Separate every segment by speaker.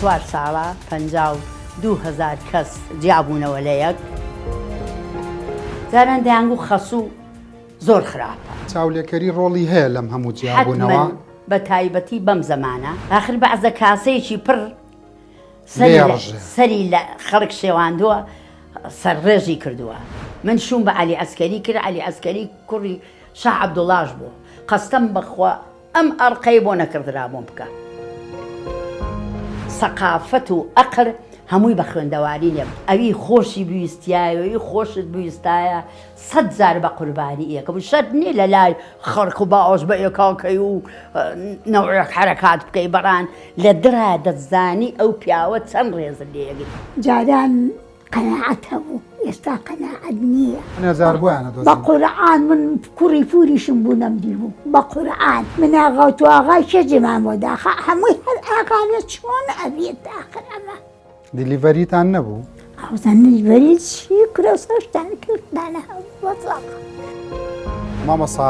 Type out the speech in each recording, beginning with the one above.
Speaker 1: 4 ساڵە 52,000 کەس جیابوونەوە لە یەک جاران دەیانگو خەسوو زۆر خراپە.
Speaker 2: چاولێکەری ڕۆڵی هەیە لەم هەموو جیابوونەوە
Speaker 1: بە تایبەتی بەم زەمانە آخر بەعزە کاسەیەکی پڕ سەری لە خەڵک شێواندووە سەرڕێژی کردووە. من شوم بە عەلی عەسکەری کرد. عەلی عەسکەری کوڕی شاح عەبدوڵاش بوو. قەستەم بەخوا ئەم ئەڕقەی بۆ نەکردرا بۆم بکە. سەقافەت و ئەقر هەمووی بە خوێندەواری نییە. ئەوی خۆشی بویستایەوەی خۆشت بویستایە 100 جار بە قوربانی ئێکە بوو. شەرت نییە لە لای خەڵک و باوەش بە ئێکاکەی و نەوعێک حەرەکات بکەی بەڕان لە درا دەتزانی ئەو پیاوە چەند ڕێزت لێگری.
Speaker 3: جاران قەناعەت هەبوو ئێستا قەناعەت نییە.
Speaker 2: نەزار بوویانە
Speaker 3: بە قورعان من کوڕی پوریشم بوو نەمدی بوو بە قورعان من ئاغا و تو ئاغای شەجێمان بۆ داخە هەمووی هەر ئاغانە چۆن ئەبێت داخر ئەمە
Speaker 2: دیلیڤەریتان نەبوو؟
Speaker 3: ئەوزان دیلیڤەری چی کرۆسەشتان کردانە وەزاق
Speaker 2: مامەسا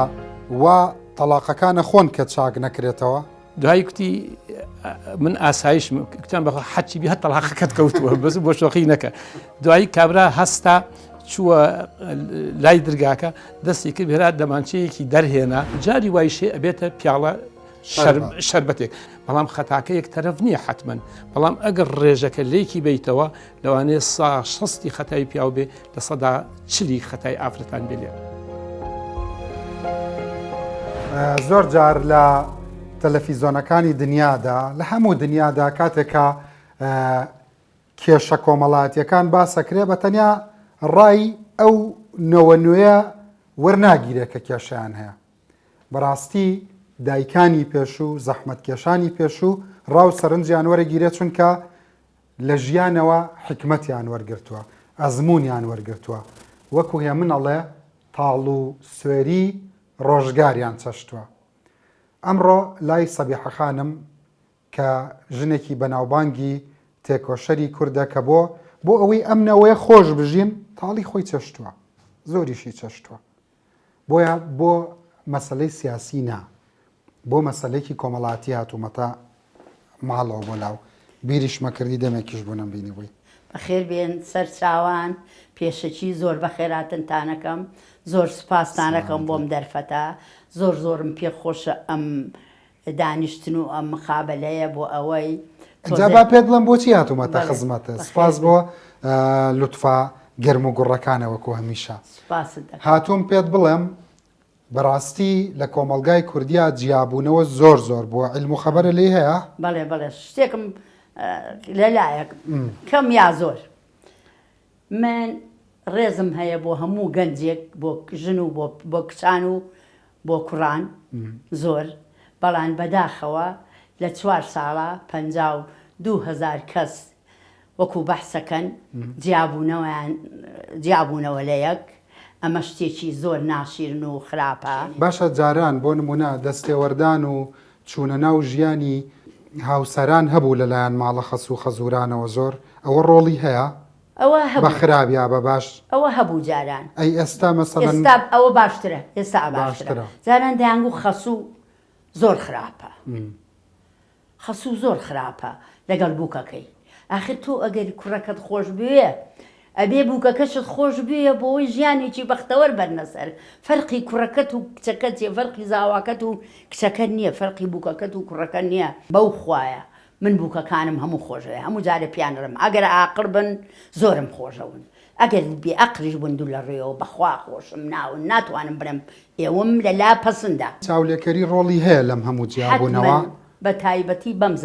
Speaker 2: وا تەلاقەکانە خۆن کە چاک نەکرێتەوە؟
Speaker 4: دوای کوتی من ئاسایش کتان بە حەچی بی هەر تەلاقەکەت کەوتووە بەس بۆ شۆخی نەکە. دوایی کابرا هەستا چووە لای درگاکە دەستی کرد هێرا دەمانچەیەکی دەرهێنا جاری وایشێ ئەبێتە پیاڵە شەربەتێک. بەڵام خەتاکە یەک تەرەف نییە حتمەن. بەڵام ئەگەر ڕێژەکە لێکی بیتەوە لەوانەیە 160 خەتای پیاو بێ لە 140 خەتای ئافرەتان بێ.
Speaker 2: زۆر جار لە تەلەڤیزۆنەکانی دنیادا لە هەموو دنیادا کاتێکە کێشە کۆمەڵایەتیەکان باسەکرێ بە تەنیا ڕای ئەو نەوە نوێیە وەرناگیرێت کە کێشیان هەیە. بەڕاستی دایکانی پێشوو زەحمەتکێشانی پێشوو ڕاو سەرنجیان وەرەگیرێت چونکە لە ژیانەوە حکمەتیان وەرگرتووە ئەزممویان وەرگرتووە وەکو هێ من ئەڵێ تاڵ و سوێری ڕۆژگاریان چەشتووە. ئەمڕۆ لای سەبیحە خانم کە ژنێکی بەناوبانگی تێکۆشەری کوردە کە بۆ ئەوەی ئەمنەوەی خۆش بژین تاڵی خۆی چەشتووە زۆریشی چەشتووە. بۆیە بۆ مەسەلەی سیاسی نا بۆ مەسەلەیەکی کۆمەڵاتی هاتوومەتە ماڵەوە بۆ لاو بیریش مەکردی دەمێکیش بۆ نەمبینی بووی.
Speaker 1: بەخێر بێن سەر چاوان پێشەکی زۆر بەخێراتنتانەکەم زۆر سپاسانەکەم بۆم دەرفەتە زۆرم پێخۆشە ئەم دانیشتن و ئەم مخابەلەیە بۆ ئەوەی
Speaker 2: جابا پێت بڵم بۆچی هاتوومەتە خزمەتە. سپاس بۆ لوتفا گەرم و گوڕەکانەوەکو هەمیشە هاتووم پێت بڵێم بەڕاستی لە کۆمەلگای کوردیا جیابوونەوە زۆر بووە علم و خەبەرە لێ هەیە؟
Speaker 1: بەڵێ شتێکم لەلایەک کەم یا زۆر من ڕێزم هەیە بۆ هەموو گەنجێک بۆ ژن و بۆ کچان و بۆ کوڕان زۆر بەڵام بەداخەوە لە 4 ساڵە 52,000 کەس وەکو بەحسەکەن جیابوونەوە لە یەک ئەمە شتێکی زۆر ناشیرن و خراپە.
Speaker 2: باشە جاران بۆ نمونە دەستێوەردان و چوونە ناو ژیانی هاوسەران هەبوو لەلایەن ماڵە خەس و خەزورانەوە زۆر ئەوە ڕۆڵی هەیە بە خراپیا بە باش
Speaker 1: ئەوە هەبوو جاران
Speaker 2: ئەی ئێستا مەسەڵەن
Speaker 1: ئەوە باشترە ئێستا باشترە. جاران دەیانگو خەسوو زۆر خراپە خەسوو زۆر خراپە لەگەڵ بووکەکەی. ئاخر تۆ ئەگەری کوڕەکەت خۆش بوێ ئەبێ بووکەکەشت خۆش بوێ بۆەوەی ژیانێکی بەختەوەر بەرنەسەر. فەرقی کوڕەکەت و کچەکەت چێ فەرقی زاواکەت و کچەکەت نییە فەرقی بووکەکەت و کوڕەکە نییە. بەو خوایە من بووکەکانم هەموو خۆشەوە هەموو جارە پیانڕم ئەگەر عاقڵ بن زۆرم خۆشەون ئەگەر بێ ئەقلیش بندوو لە ڕێەوە بەخوا خۆشم ناون ناتوانم برم ئێوەم لە لا پەسەندە.
Speaker 2: چاولێکەری ڕۆڵی هەیە لەم هەموو جیابوونەوە
Speaker 1: بە تایبەتی بەم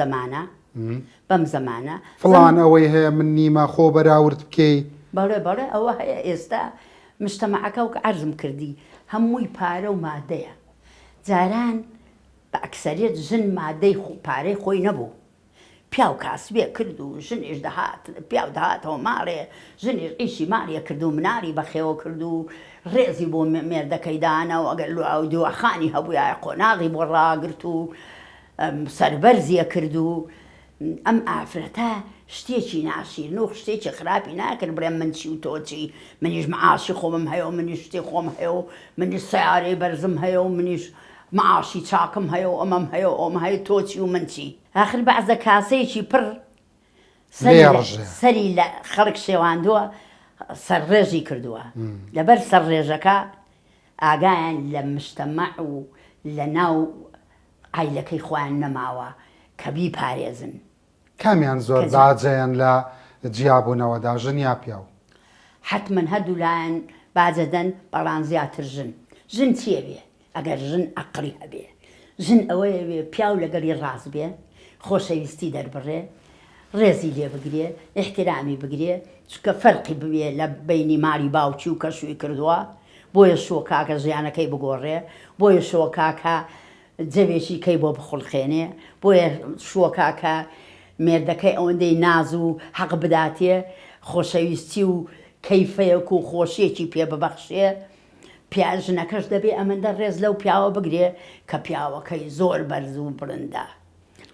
Speaker 1: زەمانە
Speaker 2: فڵان ئەوەی هەیە من نیمە خۆ بەراورد بکەی.
Speaker 1: بەڵێ ئەوە هەیە. ئێستا مشتەمەعەکە و کە عەرزم کردی هەمووی پارە و مادەیە. جاران بە ئەکسەریەت ژن مادەی پارەی خۆی نەبوو. پیاو کاسبێ کرد و ژنیش دەهات پیاو دەهاتەوە ماڵێ ژنیش ئیشی ماڵیە کرد و مناری بەخێوە کرد و ڕێزی بۆ مێردەکەیدانەوە ئەگەر لو دووەخانی هەبوویە قۆناغی بۆ ڕاگرت و سەربەرزیە کرد و ئەم ئافرەتە شتێکی ناشیرن و شتێکی خراپی ناکرد بڵێم من چی و تۆ چی منیش معاشی خۆمم هەیە و منیش شتێ خۆم هەیە و منیش سیارەی بەرزم هەیە و منیش معاشی چاکم هەیە و ئەمەم هەیە و ئەوم هەیە تۆ چی و من چی. آخر بەعزە کاسەیەکی پڕ سەری لە خەڵک شێواندووە سەرڕێژی کردووە لەبەر سەرڕێژەکە ئاگایان لە مشتەمە و لە ناو عیلەکەی خۆیان نەماوە کە بیپارێزن.
Speaker 2: کامیان زۆر باجەیان لە جیابوونەوەدا ژن یا پیاو؟
Speaker 1: حتمما هەردوو لایەن باجەدەن بەڵام زیاتر ژن چیە بێ؟ ئەگەر ژن عەقڵی هەبێ، ژن ئەوەیە بێ پیاو لەگەڵی ڕاست بێ، خۆشەویستی دەربڕێ، ڕێزی لێ بگرێ، احترامی بگرێ، چکە فەرقی بوێ لە بینی ماری باوکی و کەشوی کردووە، بۆیە شۆکاکە ژیانەکەی بگۆڕێ، بۆیە شۆکاکە جەوێکی کەی بۆ بخڵخێنێ، بۆیە شۆکاکە مێردەکەی ئەوەندەی ناز و حەق بداتێ، خۆشەویستی و کەیفەیەک و خۆشیەکی پێ ببەخشێ، ژنەکەش دەبێ ئەمەندە ڕێز لەو پیاوە بگرێ کە پیاوەکەی زۆر بەرز و بڵندە.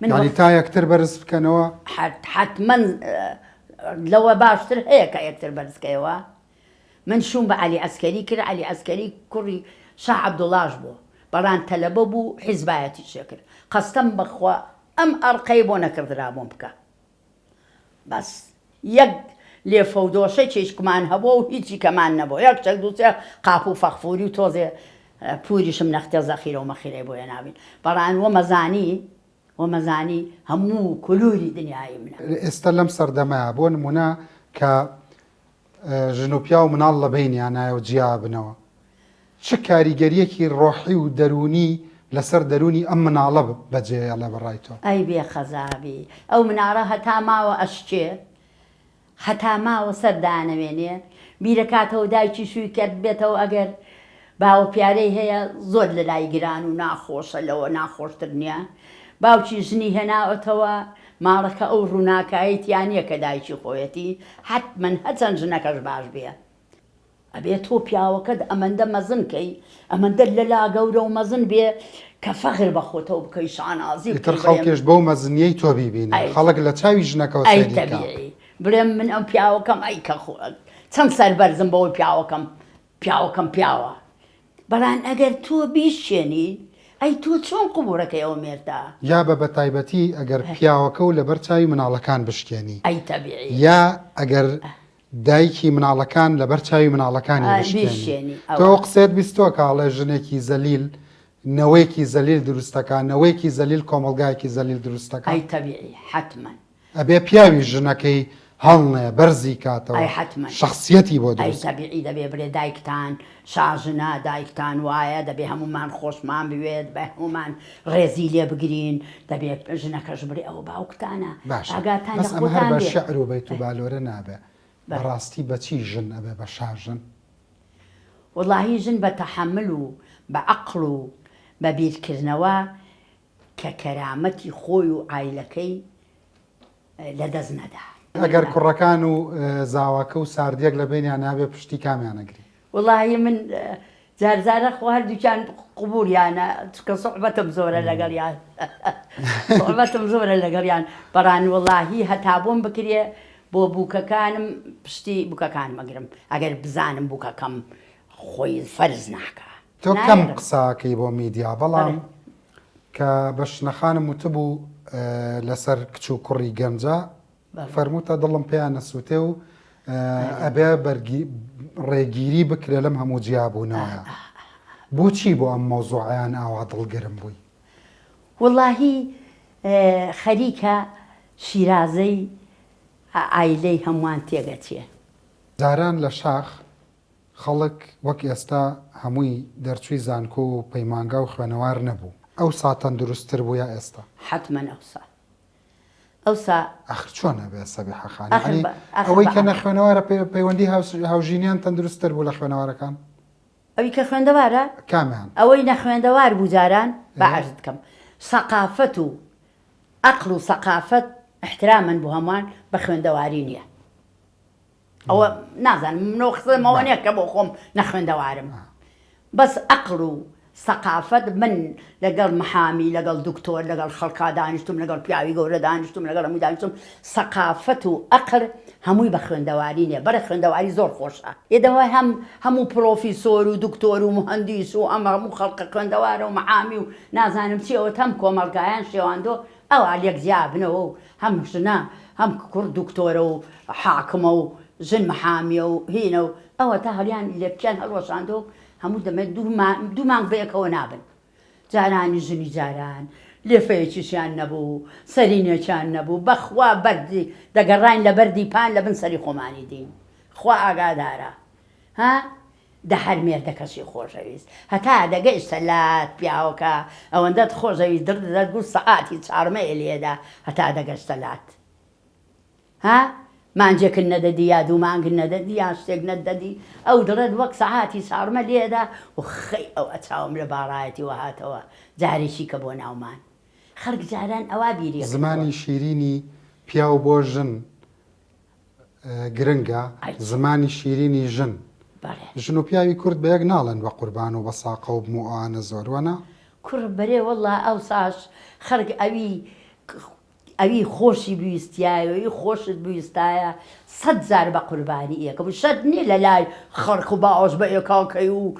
Speaker 2: ینی تا یەکتر بەرز بکەنەوە؟
Speaker 1: حتمما لەوە باشتر هەیە کە یەکتر بەرزکەیەوە. من شوم بە عەلی عەسکەری کرد، عەلی عەسکەری کوڕی شاح عەبدوڵڵاش بوو، بەڵام تەلەبە بوو حیزبایەتی شێ کرد. قەستەم بەخوا ئەم ئەڕقەی بۆ نەکردرا بۆم بکە. بەس یەک لێفە و دۆشەی چێشکمان هەبووە و هیچی کەمان نەبوو، یەک چەک دووچە قاپ و فەخفوری و تۆزێ پوریشم نەختە زەخیرە و مەخیرەی بۆیە نابین. بەڵام وەمەزانی هەموو کولوری دنیای منە.
Speaker 2: ئێستا لەم سەردەمەیە بۆ نمونە کە ژن و پیا و مناڵ لە بینیان نایە و جیا بنەوە، چ کاریگەریەکی ڕۆحی و دەرونی لەسەر دەرونی ئەم مناڵە بەجێیە لە بەڕای تۆ؟
Speaker 1: ئەی بێ خەزابی ئەو مناڵە هەتا ماوە ئەشکێ، هەتا ماوە سەردانەوێنێ، بیرەکاتەوە دایکی شووی کرد بێتەوە ئەگەر باوە پیارەی هەیە زۆر لە لای گران و ناخۆشە، لەوە ناخۆشتر نییە. باوکی ژنی هێناوەتەوە ماڵەکە ئەو ڕووناکایەتیان نییە کە دایکی خۆیەتی، حتمما هەچەند ژنەکەش باش بێ. ئەبێ تۆ پیاوەکەت ئەمەندە مەزنکەی، ئەمەندە لەلا گەورە و مەزن بێ کە فەخر بە خۆتەوە بکەی، شانازی
Speaker 2: تر خەڵکێش بەو مەزنیەی تۆ بیبینێ، خەڵک لە چاوی ژنەکەەوە
Speaker 1: تەبیعی بڵێم من ئەم پیاوەکەم ئەی کە چەند سەربەرزم بەوەی پیاوەکەم پیاوە. بەڵام ئەگەر تۆ بیشێنی ئەی تۆ چۆن قوبوورەکەی ئەوە مێردا؟
Speaker 2: یا بە بەتایبەتی ئەگەر پیاوەکە و لەبەر چاوی مناڵەکان بشکێنی،
Speaker 1: ئەی تەبیعی،
Speaker 2: یا ئەگەر دایکی مناڵەکان لەبەر چاوی مناڵەکانی بشکێنی. تۆ قسێت بیستۆ کاڵێ ژنێکی زەلیل نەوەیەکی زەلیل دروستەکە، نەوەیەکی زەلیل کۆمەلگایەکی زەلیل دروستەکە.
Speaker 1: ئەی تەبیعی حتمما
Speaker 2: ئەبێ پیاوی ژنەکەی هەڵنێ بەرزی کاتەوە، شخصیەتی بۆ
Speaker 1: ئەی تەبیعی دەبێ بڵێ دایکتان شاژنە، دایکتان وایە، دەبێ هەمومان خۆشمان بوێت، بە هەمومان ڕێزی لێ بگرین، دەبێت ژنەکەش بڵێ ئەوە باوکتانە، ئاگاتان لە خۆتان
Speaker 2: بە شەعر و بەیت و بالۆرە نابێ. بەڕاستی بەچی ژن ئەبێ بە شاژن؟
Speaker 1: وەڵاهی ژن بە تەحەمل و بە عەقڵ و بە بیرکردنەوە کە کەرامەتی خۆی و عایلەکەی لەدەست نەدا.
Speaker 2: ئەگەر کوڕەکان و زاواکە و ساردیەک لە بینیان نابێ پشتی کامیان نەگری؟
Speaker 1: وەڵاهی من جارجارە خۆ هەردووکیان قبووریانە، چکە سوحبەتم زۆرە لەگەڵیان، سوحبەتم زۆرە لەگەڵیان. بەڕان وەڵاهی هەتا بۆم بکرێ بۆ بووکەکانم پشتی بووکەکانم ئەگرم ئەگەر بزانم بووکەکەم خۆی فەرز ناکە.
Speaker 2: تۆ کەم قساکەی بۆ میدیا، بەڵام کە بە شنەخانم وتبوو لەسەر کچ و کوڕی گەنجە فەرمووتە دڵم پێیان نەسووتێ و ئەبێ ڕێگیری بکرێ لەم هەموو جیابوونەوەیە. بۆچی بۆ ئەم مۆزوعیان ئاوا دڵگرم بووی؟
Speaker 1: وەڵاهی خەریکە شیرازەی ئایلەی هەمووان تێگەچێ.
Speaker 2: جاران لە شاخ خەڵک وەک ئێستا هەمووی دەرچووی زانکۆ و پەیمانگا و خوێنەوار نەبوو. ئەو ساتەن دروستتر بوو یا ئێستا؟
Speaker 1: حتمما ئەوسا
Speaker 2: ئەخر چۆن ئەبێ سەبیحە خانی؟ ئەوەی کە نەخوێنەوارە پەیوەندی هاوژینیان تەندروستتر بوو لە خوێنەوارەکان؟
Speaker 1: ئەوی کە خوێندەوارە؟
Speaker 2: کامیان؟
Speaker 1: ئەوەی نەخوێندەوار بوو جاران بەعرض بکەم، سەقافەت و عەقڵ و سەقافەت احترامن بۆ هەمووان بە خوێندەواری نییە. ئەوە نازانم منەوە قسەمەوە نییە کە بۆ خۆم نەخوێندەوارم، بەس عەقڵ و سەقافەت من لەگەڵ محامی، لەگەڵ دکتۆر، لەگەڵ خەڵکا دانیشتم، لەگەڵ پیاوی گەورە دانیشتم، لەگەڵ هەمووی دانیشتم. سەقافەت و عەقڵ هەمووی بە خوێندەواری نییە، بەرە خوێندەواری زۆر خۆشە. ئێدەوای هەموو پرۆفیسۆر و دکتۆر و مهەندیس و ئەمە هەموو خەڵکە خوێندەوارە و محامی و نازانم چی ئەوە هەم کۆمەڵگایان شێواندۆ ئەو لێک زیابنەوە و هەم ژنە هەم کوڕ دکتۆرە و حاکمە و ژن مەحامیە و هینە و ئەوە تا هەڵیان لێکیان هەڵۆشاندەوە هەموو دەمێت دوو مانگ بەیەکەوە نابن جارانی ژنی جاران لێفەیەکیشیان نەبوو سەرینێکیان نەبوو بەخوا بەردی دەگەڕاین لە بەردی پان لە بن سەری خۆمانی دین خوا ئاگادارە ها دە هەر مێردە کەسی خۆشەویست هەتا دەگەیشتە لات پیاوەکە ئەوەندەت خۆشەویست دەرگوت سەعاتی چارمەیە لێدا هەتا دەگەشتە لات ها مانجێکن نەدەدی یا دوو مانگ نەدەدی یا شتێک نەدەدی ئەو دڵێت وەک سەعاتی چارمە لێدا و خەی ئەو ئەچاوم لە باڕایەتی وهاتەوە جارێکی کە بۆ ناومان خەڵک جاران ئەوا بیری
Speaker 2: زمانی شیرینی پیا و بۆ ژن گرنگە زمانی شیرینی ژن ژن و پیاوی کورد بە یەک ناڵێن بە قوربان و بە ساقە و بموانە زۆروەنە
Speaker 1: کوڕ بەرێ وەڵا ئەو ساش خەڵک ئەوی خۆشی بویستایەوەی خۆشت بویستایە 100 جار بە قوربانی ئێکە بوو شەد نییە لە لای خەڵک و باوەش بە ئێکاکەی و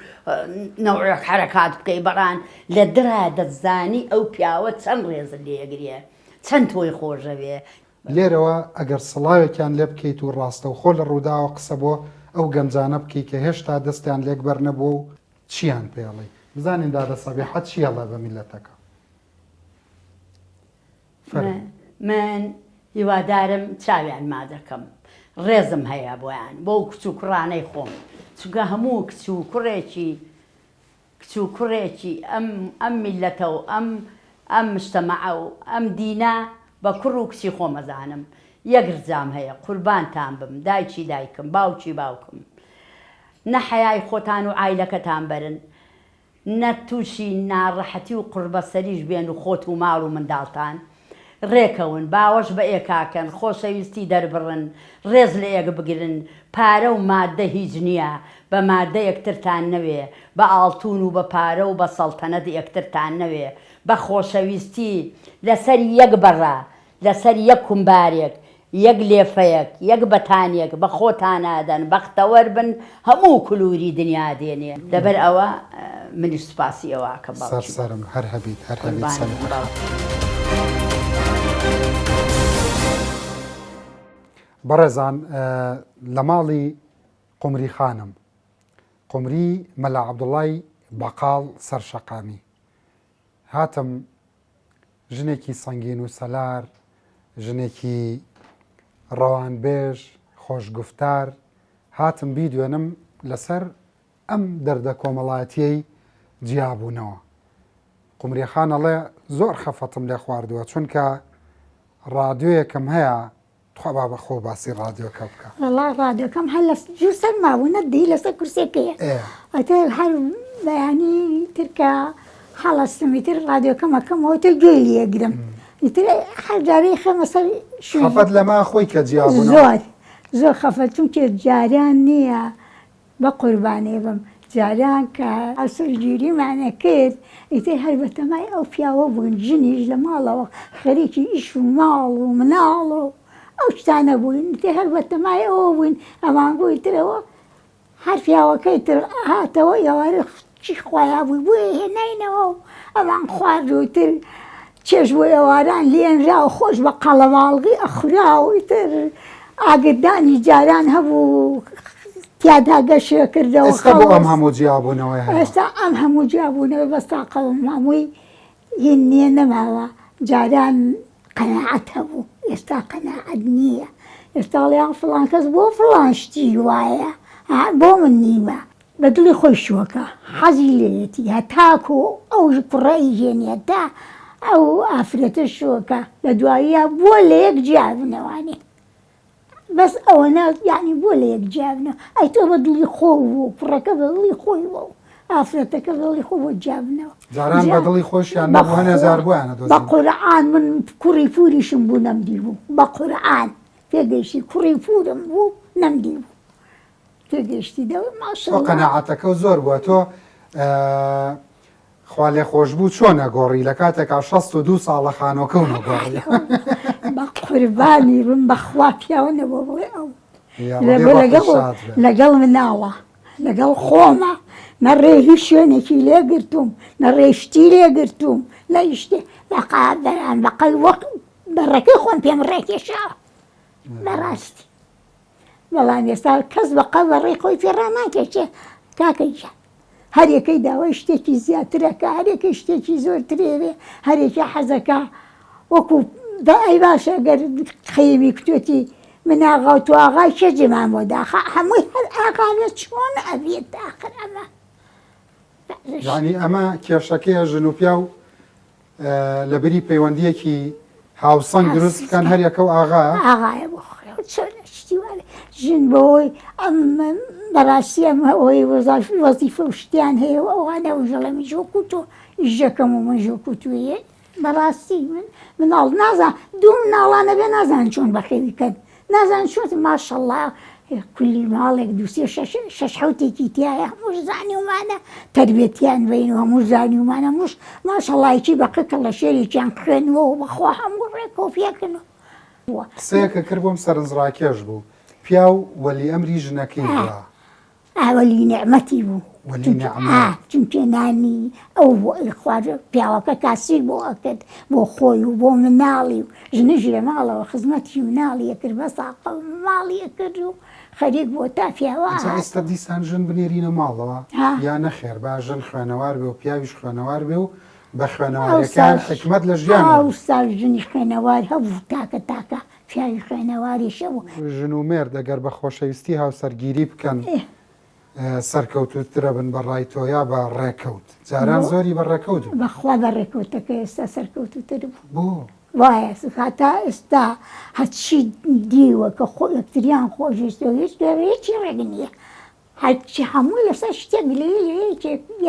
Speaker 1: نەوەیەک حرەکات بکەی بەڕان لە درا دەتزانی ئەو پیاوە چەند ڕێزت لێگرێ چەند تۆی خۆشەوێ
Speaker 2: لێرەوە ئەگەر سڵاوێکیان لێ بکەیت و ڕاستە و خۆ لە ڕووداوە قسە بۆ ئەو گەنجانە بکەی کە هێشتا دەستیان لێک بەر نەبوو و چیان پێڵی بزانین دادە سەبیحەت چیەڵە بە میلەتەکە
Speaker 1: من هیوادارم چاویان ما دەکەم ڕێزم هەیە بۆیان بۆ کچ و کوڕانەی خۆم چونکە هەموو کچ و کوڕێکی ئەم میلەتە و ئەم مجتەمەعە و ئەم دینە بە کوڕ و کچی خۆمەزانم یەک ڕجام هەیە قوربانتان بم دایکی دایکم باوکی باوکم نە حەیای خۆتان و عایلەکەتان بەرن نە تووشی ناڕەحەتی و قوربەسەریش بێن و خۆت و ماڵ و منداڵتان ڕێکەون باوەش بە ئێکاکەن خۆشەویستی دەربڕن ڕێز لە ئێک بگرن پارە و مادە هیچ نییە بە مادە یەکترتان نەوێ بە ئاڵتون و بە پارە و بە سەڵتەنەت یەکترتان نەوێ بە خۆشەویستی لەسەر یەک بەڕا لەسەر یەک کومبارێک یەک لێفەیەک یەک بەتانێک بە خۆتانادەن بەختەوەر بن هەموو کللووری دنیا دێنێ لەبەر ئەوە منیش سوپاسی ئەوە کە
Speaker 2: سەرسەرم هەر هەبیت هەر هەبیت بەڕێزان لە ماڵی قومری خانم قومری مەلا عەبدوڵڵای بەقاڵ سەرشەقامی هاتم ژنێکی سەنگین و سەلار ژنێکی ڕەوانبێژ خۆشگوفتار هاتم بیدوێنم لەسەر ئەم دەردە کۆمەڵایەتیەی جیابوونەوە قومریخان ئەڵێ زۆر خەفەتم لێ خواردووە چونکە ڕادیۆیەکەم هەیە تخوا با بەخۆ باسی ڕادیۆکە بکە
Speaker 3: وەڵا ڕادیۆکەم هەر لە جوور سەر مابوونە دی لەسەر کورسێکەیە ئەتە هەر بەیانی ترکە هەڵەستمی تر ڕادیۆکەمەکەمەوە تر گوێی لێگرم ئیتر هەر جارەی خەمە سەر
Speaker 2: خەفەت لەما خۆی کە جیابوونەوە
Speaker 3: زۆر خەفەت چونکە جاران نییە بە قوربانێ بم جاران کە ئەسەرگیریمانە کرد ئیتر هەر بەتەمای ئەو پیاوە بوون ژنیش لە ماڵەوە خەریکی ئیش و ماڵ و مناڵ و ئەو شتانە بووین ئیتر هەر بەتەمای ئەوە بووین ئەمان بووی ترەوە هەر پیاوەکەی تر هاتەوە ئێوارە چی خوایە بووی بۆیە هێناینەوە و ئەوان خوارد و تر چێژ بۆ ئێواران لێنرا و خۆش بە قەڵەماڵغی ئەخورا و ئیتر ئاگدانی جاران هەبوو تیادا گەشە کردەوە
Speaker 2: ئێستا بۆ ئەم هەموو جیابوونەوەی هەیە
Speaker 3: ئێستا ئەم هەموو جیابوونەوەی بەستا قەڵم هەمووی هین نییە نەماوە جاران قەناعەت هەبوو ئێستا قەناعەت نییە ئێستا ڵیان فڵان کەس بۆ فڵان شتی وایە بۆ من نیمە بە دڵی خۆی شووەکە حەزی لێتی هەتاکو ئەو کوڕەی ژێنێ تا ئەو ئافرەتە شووەکە لە دواییە بۆ لە یەک جیابنەوانێ بەس ئەوەنە یعنی بۆ لە یەک جیابنە ئەی تۆ بە دڵی خۆ بوو کوڕەکە بە دڵی خۆی بۆ ئافرەتەکە بە دڵی خۆ بۆ جیابنەوە
Speaker 2: جاران بە دڵی خۆشیان نەبوو هەنێزار بوویانە
Speaker 3: بە قورعان من کوڕی پوریشم بوو نەمدی بوو بە قورعان پێگەیشتی کوڕی پورم بوو نەمدی بوو پێگەیشتی دەوە ماشەڵڵا
Speaker 2: قەناعەتەکە زۆر بووە تۆ خوا لێ خۆش بوو چۆن نەگۆڕی لە کاتێکا 62 ساڵە خانۆکە و نەگۆڕی
Speaker 3: بە قوربانی بم بەخوا پیاوە نەبوو بڵێ ئەو لەگەڵ مناوە لەگەڵ خۆمە نەڕێ هیچ شوێنێکی لێگرتوم نەڕێ شتی لێگرتوم لە شتێ بەقادەران بەقەل وەک بەڕێکەی خۆم پێم ڕێکێشاوە بەڕاستی بەڵام ئێستا کەس بەقەل بەڕێ خۆی پێڕا ناکێشێ کاکەیجان هەرێکەی داوای شتێکی زیاترەکە هەرێکی شتێکی زۆرترێوێ هەرێکی حەزەکە وەکو بە ئەی باشە گەر خەیوی کتوێتی من ئاغا و تو ئاغای چێ جێمان بۆ داخە هەمووی هەر ئاغانە چۆن ئەبێت داخر ئەمە
Speaker 2: یعنی ئەمە کێشەکەیە ژن و پیا و لەبەری پەیوەندیەکی هاوسەنگ دروست بکەن هەرێکە و ئاغایە
Speaker 3: ئاغایە بۆ خۆی چۆن شتی وارە ژن بەوەی ئەم بەڕاستی ئەمە ئەوەی وەزیفە و شتیان هەیە و ئەوانە وژەڵەمی ژۆکو تۆ ئیژەکەم و من ژۆکو توێ بەڕاستی مناڵ نازان دوو مناڵانە بێ نازان چۆن بەخێویکەن نازان چۆن ماشەڵڵا کولی ماڵێک دووسێ شەش حوتێکی تایە هەمووش زانی ومانە تربێتیان بین و هەموو زانی ومانە موش ماشەڵڵایکی بەقەکە لە شێرێکیان خوێنەوە و بەخوا هەموو ڕێکۆفیەکەنەوە
Speaker 2: قسەیەکە کرد بۆم سەرنجڕاکێش بوو پیا و وەلی ئەمری ژنەکەی بووە
Speaker 3: ئاوەلی نعمەتی بوو
Speaker 2: وەلی نەعمەت.
Speaker 3: چونکە نانی ئەو بۆ خوارد پیاوەکە کاسی بۆ ئەکرد بۆ خۆی و بۆ مناڵی و ژنەژ لە ماڵەوە خزمەتی مناڵیە کرد بە ساقە ماڵیە کرد و خەریک بۆ تا پیاوە
Speaker 2: ئێستا دیسان ژن بنێرینە ماڵەوە یا نەخێر با ژن خوێنەوار بێ و پیاویش خوێنەوار بێ و بە خوێنەوارەکان حکمت لە ژیان
Speaker 3: ئەوستا ژنی خوێنەوار هەبوو تاکە پیاوی خوێنەواریشە بوو
Speaker 2: ژن و مێرد ئەگەر بە خۆشەویستی هاوسەرگیری بکەن سەرکەوتوترە بن بە ڕای تۆیا بە ڕێکەوت جاران زۆری بە ڕێکەوت
Speaker 3: بەخوا بە ڕێکەوتەکە ئێستا سەرکەوتوتر بوو
Speaker 2: بۆ
Speaker 3: وایە هەتا ئێستا هەچی دیوە کە خۆ یەکتریان خۆشویستەوە هیچ هیچی ڕێک نییە هەرچی هەمووی لەسەر شتێک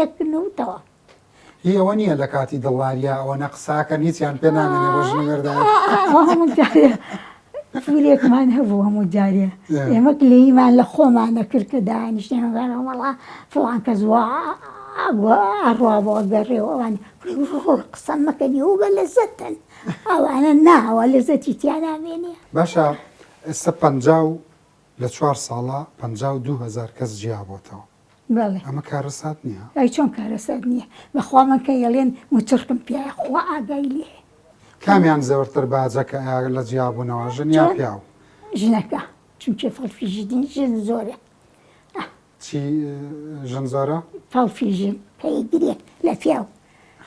Speaker 3: یەکنەوتەوە
Speaker 2: هی ئەوە نییە لە کاتی دڵواریە ئەوە نەقساکە هیچیان پێ نامێنێ بۆ ژن وێردا
Speaker 3: فولێکمان هەبوو هەموو جارێ ئێمە لێیمان لە خۆمانە کرد کە دانیشتێمەڵا فڵان کە زووە ئەڕوا بۆ گەڕێەوەوان قسە مەکەنی و بە لەزەتن ئەوانە ناوە لەزەتی تیا نامێنێ
Speaker 2: باشە ئێستا 50 لە 4 ساڵە 52,000 کەس جیا بۆتەوە
Speaker 3: بەڵێ
Speaker 2: ئەمە کارەسات نییە
Speaker 3: ئەی چۆن کارەسەر نییە بەخوا من کە یەڵێن مچڕکم پیاە خوا ئاگای لێ
Speaker 2: کامیان زەورتر باجەکە ئاگە لە جیابوونەوە ژن یا پیاو
Speaker 3: ژنەکە چونکە فەڵفیژدین ژن زۆرە
Speaker 2: چی ژن زۆرە
Speaker 3: فەڵفیژن پێیگرێ لە پیاو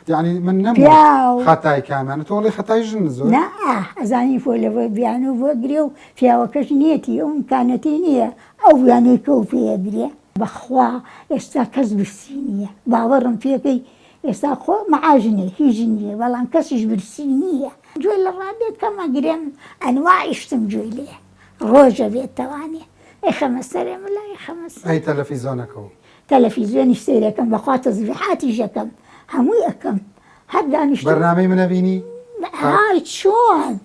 Speaker 2: یعنی من نەم
Speaker 3: پیاو
Speaker 2: خەتای کامیانە تۆڵی خەتای ژن زۆر
Speaker 3: نا ئەزانی فۆ لەوە بیان و بۆ گرێ و پیاوەکەش نیەتی ئەو امکانەتی نییە ئەو بیانەی کە و پێگرێ بەخوا ئێستا کەس برسی نییە باوەڕم پێکەی ئێستا خۆ مەعاژنێ هیچ نییە بەڵام کەسیش برسی نییە گوێ لە ڕادێت کەمە گرێم ئەنواعیشتم گوێ لێ ڕۆژە بێت تەوانێ ئەیخەمە سەرێمە لە ئەیخەمە
Speaker 2: ئەی تەلەڤیزۆنەکەەوە
Speaker 3: تەلەڤیزیۆنی سیرەکەم بەخوا تەزبیحاتی ژەکەم هەمووی ئەەکەم هەر دانیشت
Speaker 2: بەرنامەی منەبینی
Speaker 3: های چۆن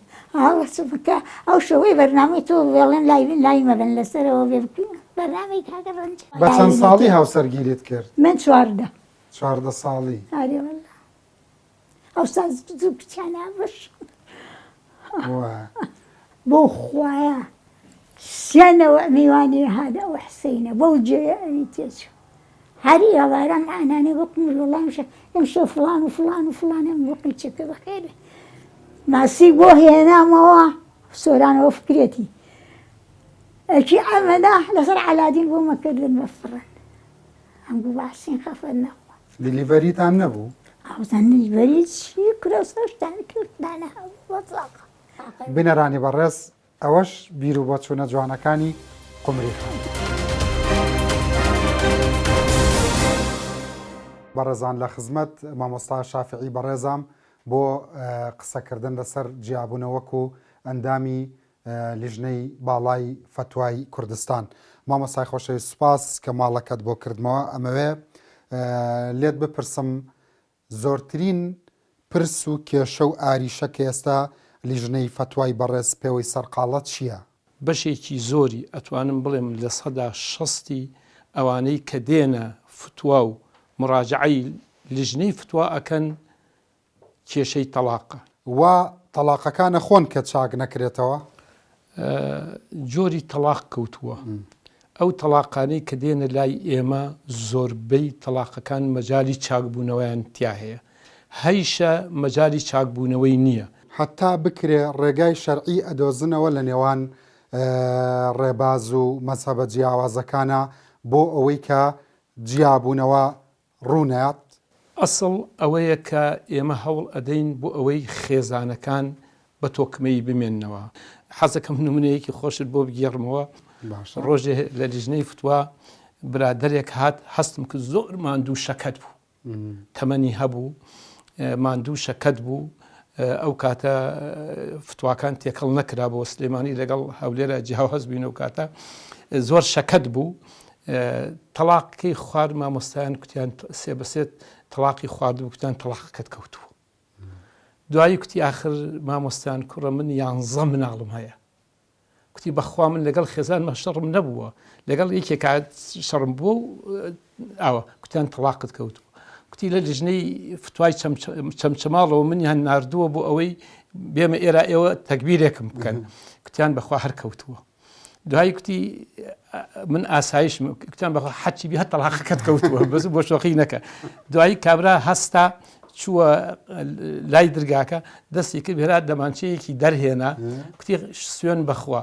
Speaker 3: بکە ئەو شەوەی بەرنامەی تۆ وێڵێن لای مەبن لەسەرەوە بێ بکەین بەرنامەی کاکە ڕەنج
Speaker 2: بە چەند ساڵی هاوسەرگیریت کرد
Speaker 3: من 14
Speaker 2: 14 ساڵی
Speaker 3: ئارێ وەڵا ئەو ساز زوو کچیانە بەش بۆ خوایە سێنەوە میوانی هادا و حسینە بەو جێیە ئەنی تێچوو هەری ئەوارە معنانێ وەکم وڵامشە ئەمشە فڵان و فڵان و فڵانێم وەقی چەکە بەخێرێ ماسی بۆ هێنامەوە سۆرانەوە فکرێتی ئەکی ئەمەدا لەسەر عەلادین بۆ مەکردن بەفڕن ئەم بوو باسین خەفەت نەخوا
Speaker 2: دیلیڤەریتان نەبوو
Speaker 3: ئەوزاننی بەری چی کرۆسەشتان کردانە هەبوو بەزاقە
Speaker 2: بنەرانی بەڕێز ئەوەش بیر و بۆ چوونە جوانەکانی قومری خان بەڕێزان لە خزمەت مامۆستا شافعی بەڕێزام بۆ قسەکردن لەسەر جیابوونەوەک و ئەندامی لیژنەی باڵای فتوای کوردستان مامۆستای خۆشەویست سوپاس کە ماڵەکەت بۆ کردمەوە ئەمەوێ لێت بپرسم زۆرترین پرس و کێشە و ئاریشە کە ئێستا لیژنەی فتوای بەڕێز پێوەی سەرقاڵەت چییە؟
Speaker 4: بەشێکی زۆری ئەتوانم بڵێم لە 60 ئەوانەی کە دێنە فتوا و مراجعەی لیژنەی فتوا ئەکەن کێشەی تەلاقە
Speaker 2: وا تەلاقەکانە خۆن کە چاک نەکرێتەوە
Speaker 4: جۆری تەلاق کەوتووە ئەو تەلاقانەی کە دێنە لای ئێمە زۆربەی تەلاقەکان مەجای چاکبوونەوەیان تیا هەیە، هەیشە مەجای چاکبوونەوەی نییە.
Speaker 2: حتا بکرێ ڕێگای شەرعی ئەدۆزنەوە لە نێوان ڕێباز و مەزهەبە جیاوازەکانە بۆ ئەوەی کە جیابوونەوە ڕوونات.
Speaker 4: ئەسڵ ئەوەیە کە ئێمە هەوڵ ئەدەین بۆ ئەوەی خێزانەکان بە تۆکمەی بمێننەوە. حەزەکەم نمونەیەکی خۆشت بۆ بگێڕمەوە. ڕۆژێ لە لیژنەی فتووە برادەرێک هات هەستم کرد زۆر ماندوو شەکەت بوو، تەمەنی هەبوو، ماندوو شەکەت بوو. ئەو کاتە فتوواکان تێکەڵ نەکرا بۆ سلێمانی لەگەڵ هەولێرە جیهاو هەست بووین و کاتە زۆر شەکەت بوو. تەلاقی خوارد مامۆستایان کوتیان سێ بەسێت تەلاقی خوارد و کوتیان تەلاقەکەت کەوتووە. دوایی کوتی آخر مامۆستایان کوڕە من 11 مناڵم هەیە. کوتی بەخوا من لەگەڵ خێزان مەشەڕم نەبووە، لەگەڵ یەکێک شەڕم بووە و ئاوە کوتیان تەلاقت کەوتووە. کوتی لە لیژنەی فتوای چەمچەماڵەوە منیان ناردووە بۆ ئەوەی بێمە ئێرە ئێوە تەکبیرێکم بکەن، کوتیان بەخوا هەر کەوتووە. دوایی کوتی من ئاسایش کوتیان بەخوا حەچی بی هەر تەلاقەکەت کەوتووە بەس بۆ شۆخی نەکە. دوایی کابرا هەستا چووە لای دەرگاکە دەستی کرد هێرا دەمانچەیەکی دەرهێنا، کوتی سوێن بەخوا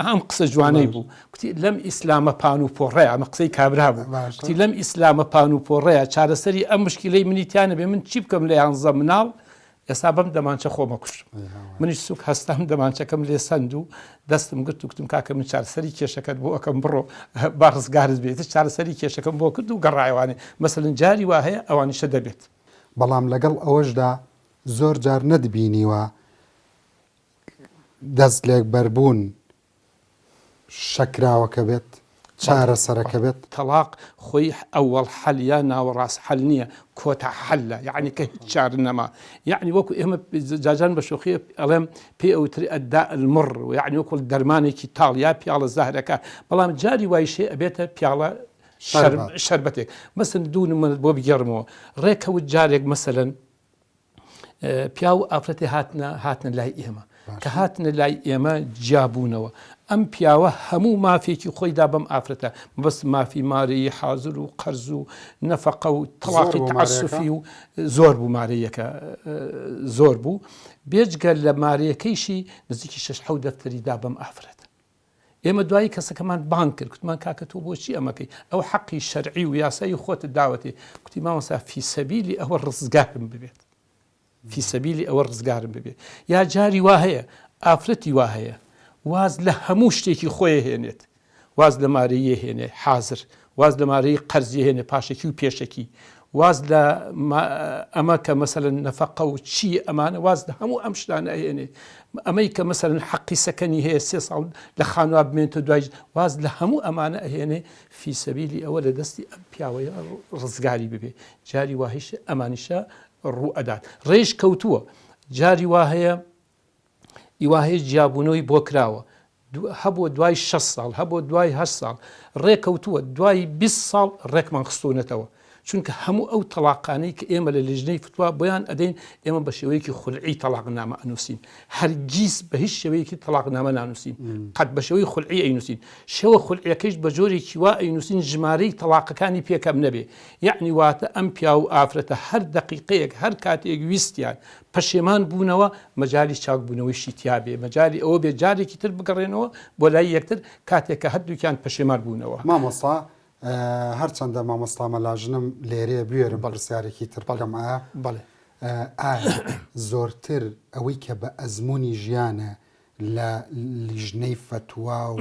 Speaker 4: ئەم قسە جوانەی بوو. کوتی لەم ئیسلامە پان و پۆڕەیە، ئەمە قسەی کابرا بوو. کوتی لەم ئیسلامە پان و پۆڕەیە چارەسەری ئەم مشکلەی منیتیانە بێ من چی بکەم لە 11 مناڵ ئێستا بەم دەمانچە خۆمە کوشتم. منیش سوک هەستام دەمانچەکەم لێ سند و دەستم گرت و کتم کاکە من چارەسەری کێشەکەت بۆ ئەەکەم بڕۆ با ڕزگارت بێت چارەسەری کێشەکەم بۆ کرد و گەڕایوانێ مەسەلەن جاری وا هەیە ئەوانیشە دەبێت.
Speaker 2: بەڵام لەگەڵ ئەوەشدا زۆر جار نەدبینیوە دەست لێک بەربوون شەکراوەکە بێت چارەسەرەکە بێت.
Speaker 4: تەلاق خۆی ئەوەڵ حەل یا ناوەڕاست حەل نییە، کۆتا حەلە، یعنی کە هیچ چار نەما. یعنی وەکو ئێمە جاجان بە شۆخی ئەڵێم پێی ئەوتری ئەدا المڕ و یعنی وەکو دەرمانێکی تاڵ یا پیاڵە زەهرەکە، بەڵام جاری وایشێ ئەبێتە پیاڵە شەربەتێک. مەسن دوو نمونەت بۆ بگێڕمەوە. ڕێکەوت جارێک مەسەلەن پیا و ئافرەتی هاتنە لای ئێمە کە هاتنە لای ئێمە جیابوونەوە. ئەم پیاوە هەموو مافێکی خۆیدا بەم ئافرەتە بەس مافی مارەی حازر و قەرز و نەفەقە و تەواقی تەعەسوفی و زۆر بوو مارەیەکە زۆر بوو. بێجگە لە مارەیەکەیشی نزیکی 6 دەفتەریدا بەم ئافرەت. ئێمە دوایی کەسەکەمان بان کرد کوتمان کاکە تۆ بۆچی ئەمەکەی؟ ئەو حەقی شەرعی و یاسایی خۆتت داوەتێ. کوتی مامۆستا فی سەبیلی ئەوە ڕزگارم ببێت، فی سەبیلی ئەوە ڕزگارم ببێت. یا جاری وا هەیە ئافرەتی وا هەیە واز لە هەموو شتێکی خۆی هێنێت، واز لە مارەیە هێنێ حازر، واز لە مارەی قەرزی هێنێ پاشەکی و پێشەکی، واز لە ئەمە کە مەسەلەن نەفەقە و چی ئەمانە واز لە هەموو ئەم شتانە هێنێ. ئەمەی کە مەسەلەن حەقی سەکەنی هەیە 3 ساڵ لە خانووا بمێنێتە دوای واز لە هەموو ئەمانە ئەهێنێ فی سەبیلی ئەوە لە دەستی ئەم پیاوەیە ڕزگاری ببێ. جاری واهیش ئەمانیشە ڕوو ئەدات. ڕێژ کەوتووە جاری وا هەیە ئیواهەیە جیابوونەوەی بۆ کراوە هەبووە دوای 6 ساڵ هەبووە دوای 8 ساڵ ڕێکەوتووە دوای 20 ساڵ ڕێکمان خستۆنێتەوە. چونکە هەموو ئەو تەلاقانەی کە ئێمە لە لیژنەی فتووا بۆیان ئەدەین ئێمە بە شێوەیەکی خولعی تەلاقنامە ئەنووسین، هەرگیز بە هیچ شێوەیەکی تەلاقنامە نانووسین، قەت بە شێوەی خولعی ئەینووسین. شێوە خولعیەکەیش بە جۆرێکی وا ئەینووسین ژمارەی تەلاقەکانی پێکەم نەبێ. یعنی واتە ئەم پیا و ئافرەتە هەر دەقیقەیەک هەر کاتێک ویستیان پەشێمان بوونەوە مەجای چاکبوونەوەیشی تیا بێ، مەجای ئەوە بێ جارێکی تر بگەڕێنەوە بۆ لای یەکتر کاتێککە هەردووکیان پەشێمان بوونەوە.
Speaker 2: مامۆستا هەرچەندە مامۆستامە لاژنم لێرێ بێرە بەڕسیارێکی تر بەڵام
Speaker 4: بەڵێ
Speaker 2: ئایا زۆرتر ئەوەی کە بە ئەزمموی ژیانە لە لیژنەی فتووا و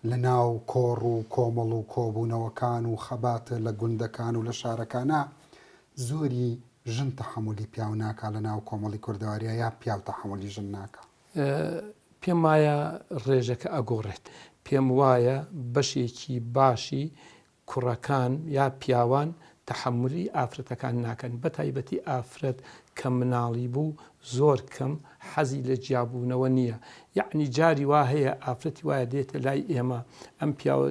Speaker 2: لە ناو کۆڕ و کۆمەڵ و کۆبوونەوەکان و خەباتە لە گوندەکان و لە شارەکانە زۆری ژن تەحملی پیاو ناکە لە ناو کۆمەڵی کوردەواریا یا پیاو تەحملی ژن ناکە؟
Speaker 4: پێم وایە ڕێژەکە ئەگۆڕێت، پێم وایە بەشێکی باشی کوڕەکان یا پیاوان تەحملی ئافرەتەکان ناکەن، بە تایبەتی ئافرەت کە مناڵی بوو زۆر کەم حەزی لە جیابوونەوە نییە. یعنی جاری وا هەیە ئافرەتی وایە دێتە لای ئێمە ئەم پیاوە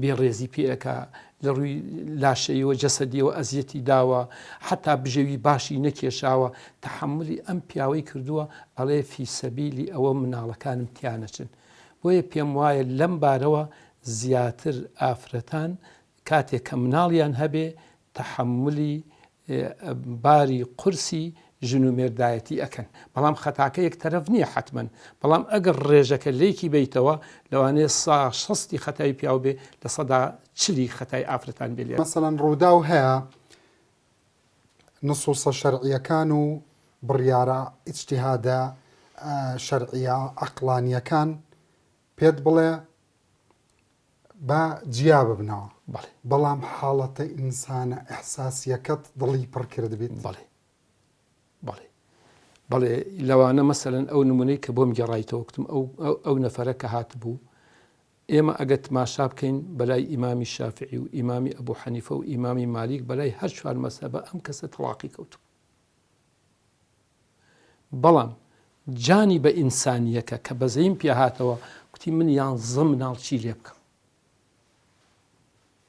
Speaker 4: بێڕێزی پێەکە لە ڕووی لاشەیەوە جەسەدیەوە ئەزیەتی داوە حتا بژێوی باشی نەکێشاوە تەحملی ئەم پیاوەی کردووە ئەڵێ فی سەبیلی ئەوە مناڵەکانم تیانەچن. بۆیە پێم وایە لەم بارەوە زیاتر ئافرەتان کاتێک کە مناڵیان هەبێ تەحملی باری قورسی ژن و مێردایەتی ئەکەن بەڵام خەتاکە یەک تەرەف نییە حتمما بەڵام ئەگەر ڕێژەکە لێکی بیتەوە لەوانەیە 6 خەتای پیاو بێ لە 40 خەتای ئافرەتان بێ
Speaker 2: مەسەڵەن ڕووداو هەیە نصوصە شەرعیەکان و بڕیارە ئیجتیهادە شەرعیە عەقلانیەکان پێت بڵێ بە جیا ببنەوە بەڵام حاڵەتە ئینسانە ئەحساسیەکەت دڵی پڕ کرد بێت
Speaker 4: بەڵێ لەوانە مەسەلەن ئەو نمونەی کە بۆم گەڕایتەوە وتم ئەو نەفەرە کە هاتبوو ئێمە ئەگەر تماشا بکەین بەلای ئیمامی شافعی و ئیمامی ئەبوو حەنیفە و ئیمامی مالیک بەلای هەر چوار مەسەبە ئەم کەسە تەڵاقی کەوتو بەڵام جانی بە ئینسانیەکە کە بەزەیم پێ هاتەوە کوتی من 11 مناڵ چی لێ بکەم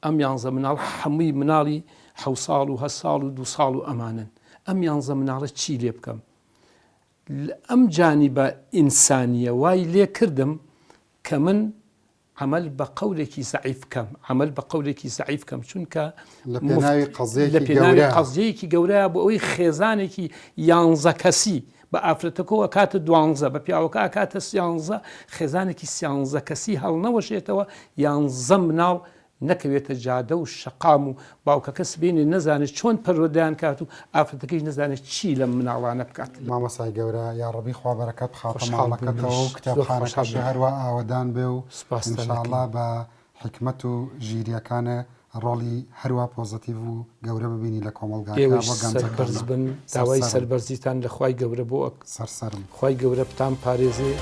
Speaker 4: ئەم 11 مناڵ هەمووی مناڵی 7 ساڵ و 8 ساڵ و 2 ساڵ و ئەمانن ئەم 11 مناڵە چی لێ بکەم ئەم جانی بە ئینسانیە وای لێ کردم کە من عمل بە قەولێکی زەعیف بکەم عمل بە قەولێکی زەعیف بکەم چونکە
Speaker 2: لە پێناوی
Speaker 4: قەزیەیەکی گەورەیە بۆ ئەوی خێزانێکی 11 کەسی بە ئافرەتەکەەوە کاتە 12 بە پیاوەکە کاتە 11 خێزانێکی 11 کەسی هەڵنەوەشێتەوە 11 مناڵ نەکەوێتە جادە و شەقام و باوکەکە سبێنێ نەزانێت چۆن پەرۆدایان کات و ئافرەتەکەیش نەزانێت چی لە مناڵانە بکات
Speaker 2: مامەسای گەورە یا ڕەبی خوا بەرەکەت بخاتە ماڵەکەتەوە و کتێبخانەکەش هەروە ئاوەدان بێ و ئینشاءڵڵا بە حکمت و ژیریەکانە ڕۆڵی هەروە پۆزتیڤ و گەورە ببینی لە کۆمەڵگاکە
Speaker 4: سەربەرز بن داوای سەربەرزیتان لە خوای گەورە بۆ سەرسەرم خوای گەورە بتان پارێزێ